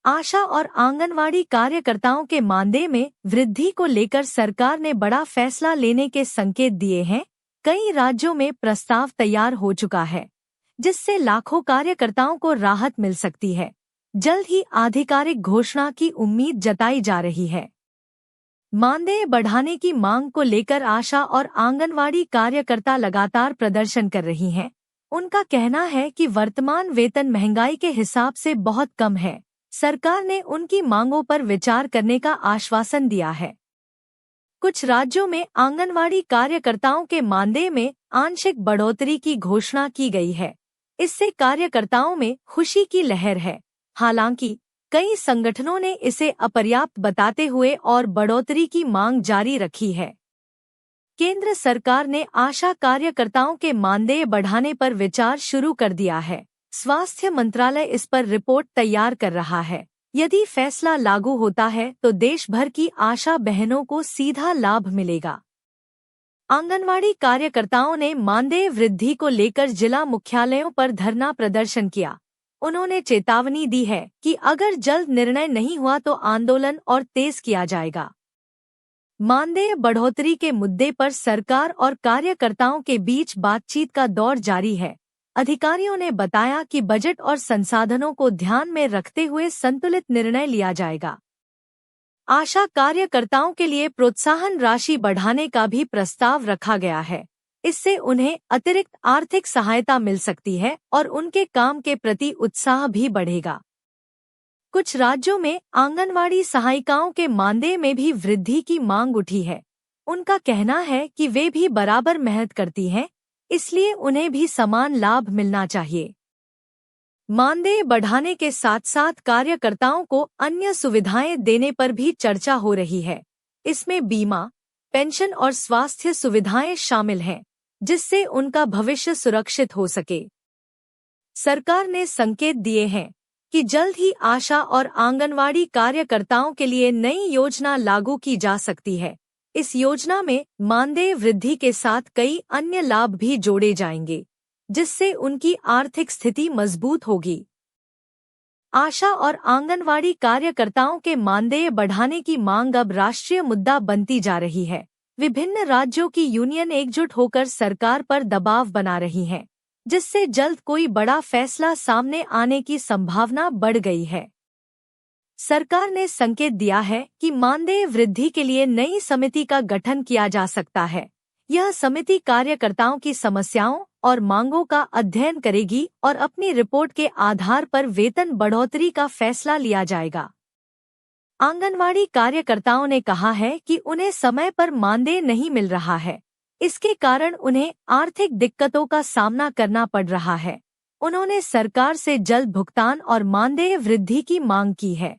आशा और आंगनवाड़ी कार्यकर्ताओं के मानदेय में वृद्धि को लेकर सरकार ने बड़ा फैसला लेने के संकेत दिए हैं। कई राज्यों में प्रस्ताव तैयार हो चुका है, जिससे लाखों कार्यकर्ताओं को राहत मिल सकती है। जल्द ही आधिकारिक घोषणा की उम्मीद जताई जा रही है। मानदेय बढ़ाने की मांग को लेकर आशा और आंगनवाड़ी कार्यकर्ता लगातार प्रदर्शन कर रही हैं। उनका कहना है कि वर्तमान वेतन महंगाई के हिसाब से बहुत कम है। सरकार ने उनकी मांगों पर विचार करने का आश्वासन दिया है। कुछ राज्यों में आंगनवाड़ी कार्यकर्ताओं के मानदेय में आंशिक बढ़ोतरी की घोषणा की गई है। इससे कार्यकर्ताओं में खुशी की लहर है। हालांकि कई संगठनों ने इसे अपर्याप्त बताते हुए और बढ़ोतरी की मांग जारी रखी है। केंद्र सरकार ने आशा कार्यकर्ताओं के मानदेय बढ़ाने पर विचार शुरू कर दिया है। स्वास्थ्य मंत्रालय इस पर रिपोर्ट तैयार कर रहा है। यदि फैसला लागू होता है तो देश भर की आशा बहनों को सीधा लाभ मिलेगा। आंगनवाड़ी कार्यकर्ताओं ने मानदेय वृद्धि को लेकर जिला मुख्यालयों पर धरना प्रदर्शन किया। उन्होंने चेतावनी दी है कि अगर जल्द निर्णय नहीं हुआ तो आंदोलन और तेज किया जाएगा। मानदेय बढ़ोतरी के मुद्दे पर सरकार और कार्यकर्ताओं के बीच बातचीत का दौर जारी है। अधिकारियों ने बताया कि बजट और संसाधनों को ध्यान में रखते हुए संतुलित निर्णय लिया जाएगा। आशा कार्यकर्ताओं के लिए प्रोत्साहन राशि बढ़ाने का भी प्रस्ताव रखा गया है। इससे उन्हें अतिरिक्त आर्थिक सहायता मिल सकती है और उनके काम के प्रति उत्साह भी बढ़ेगा। कुछ राज्यों में आंगनवाड़ी सहायिकाओं के मानदेय में भी वृद्धि की मांग उठी है। उनका कहना है कि वे भी बराबर मेहनत करती हैं, इसलिए उन्हें भी समान लाभ मिलना चाहिए। मानदेय बढ़ाने के साथ साथ कार्यकर्ताओं को अन्य सुविधाएं देने पर भी चर्चा हो रही है। इसमें बीमा, पेंशन और स्वास्थ्य सुविधाएं शामिल हैं, जिससे उनका भविष्य सुरक्षित हो सके। सरकार ने संकेत दिए हैं कि जल्द ही आशा और आंगनवाड़ी कार्यकर्ताओं के लिए नई योजना लागू की जा सकती है। इस योजना में मानदेय वृद्धि के साथ कई अन्य लाभ भी जोड़े जाएंगे, जिससे उनकी आर्थिक स्थिति मजबूत होगी। आशा और आंगनवाड़ी कार्यकर्ताओं के मानदेय बढ़ाने की मांग अब राष्ट्रीय मुद्दा बनती जा रही है। विभिन्न राज्यों की यूनियन एकजुट होकर सरकार पर दबाव बना रही हैं, जिससे जल्द कोई बड़ा फैसला सामने आने की संभावना बढ़ गई है। सरकार ने संकेत दिया है कि मानदेय वृद्धि के लिए नई समिति का गठन किया जा सकता है। यह समिति कार्यकर्ताओं की समस्याओं और मांगों का अध्ययन करेगी और अपनी रिपोर्ट के आधार पर वेतन बढ़ोतरी का फैसला लिया जाएगा। आंगनवाड़ी कार्यकर्ताओं ने कहा है कि उन्हें समय पर मानदेय नहीं मिल रहा है। इसके कारण उन्हें आर्थिक दिक्कतों का सामना करना पड़ रहा है। उन्होंने सरकार से जल्द भुगतान और मानदेय वृद्धि की मांग की है।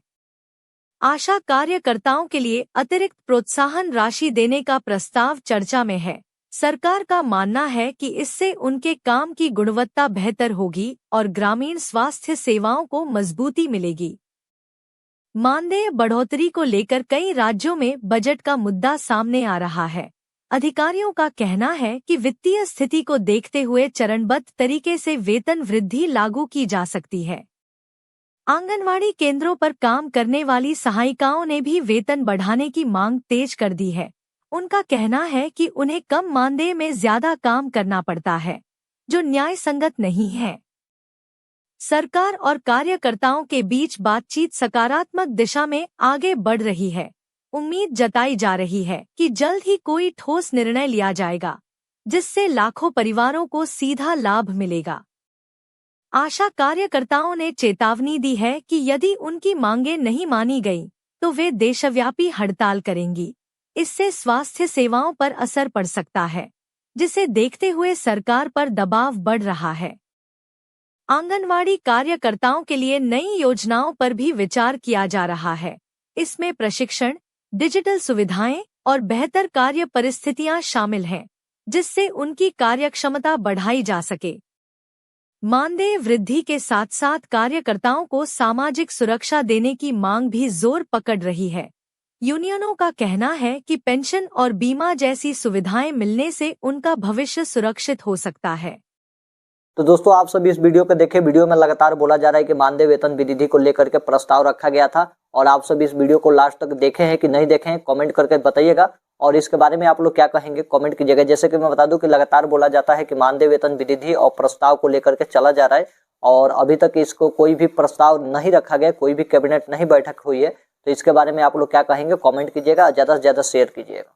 आशा कार्यकर्ताओं के लिए अतिरिक्त प्रोत्साहन राशि देने का प्रस्ताव चर्चा में है। सरकार का मानना है कि इससे उनके काम की गुणवत्ता बेहतर होगी और ग्रामीण स्वास्थ्य सेवाओं को मजबूती मिलेगी। मानदेय बढ़ोतरी को लेकर कई राज्यों में बजट का मुद्दा सामने आ रहा है। अधिकारियों का कहना है कि वित्तीय स्थिति को देखते हुए चरणबद्ध तरीके से वेतन वृद्धि लागू की जा सकती है। आंगनवाड़ी केंद्रों पर काम करने वाली सहायिकाओं ने भी वेतन बढ़ाने की मांग तेज कर दी है। उनका कहना है कि उन्हें कम मानदेय में ज्यादा काम करना पड़ता है, जो न्याय संगत नहीं है। सरकार और कार्यकर्ताओं के बीच बातचीत सकारात्मक दिशा में आगे बढ़ रही है। उम्मीद जताई जा रही है कि जल्द ही कोई ठोस निर्णय लिया जाएगा, जिससे लाखों परिवारों को सीधा लाभ मिलेगा। आशा कार्यकर्ताओं ने चेतावनी दी है कि यदि उनकी मांगें नहीं मानी गईं, तो वे देशव्यापी हड़ताल करेंगी। इससे स्वास्थ्य सेवाओं पर असर पड़ सकता है, जिसे देखते हुए सरकार पर दबाव बढ़ रहा है। आंगनवाड़ी कार्यकर्ताओं के लिए नई योजनाओं पर भी विचार किया जा रहा है। इसमें प्रशिक्षण, डिजिटल सुविधाएं और बेहतर कार्य परिस्थितियां शामिल हैं, जिससे उनकी कार्यक्षमता बढ़ाई जा सके। मानदेय वृद्धि के साथ साथ कार्यकर्ताओं को सामाजिक सुरक्षा देने की मांग भी जोर पकड़ रही है। यूनियनों का कहना है कि पेंशन और बीमा जैसी सुविधाएं मिलने से उनका भविष्य सुरक्षित हो सकता है। तो दोस्तों आप सभी इस वीडियो को देखें। वीडियो में लगातार बोला जा रहा है कि मानदेय वेतन विधि को लेकर के प्रस्ताव रखा गया था, और आप सभी इस वीडियो को लास्ट तक देखे हैं कि नहीं देखे हैं, कमेंट करके बताइएगा। और इसके बारे में आप लोग क्या कहेंगे कमेंट कीजिएगा। जैसे कि मैं बता दूं कि लगातार बोला जाता है कि मानदेय वेतन विधि और प्रस्ताव को लेकर के चला जा रहा है, और अभी तक इसको कोई भी प्रस्ताव नहीं रखा गया, कोई भी कैबिनेट नहीं बैठक हुई है। तो इसके बारे में आप लोग क्या कहेंगे कमेंट कीजिएगा, ज़्यादा से ज़्यादा शेयर कीजिएगा।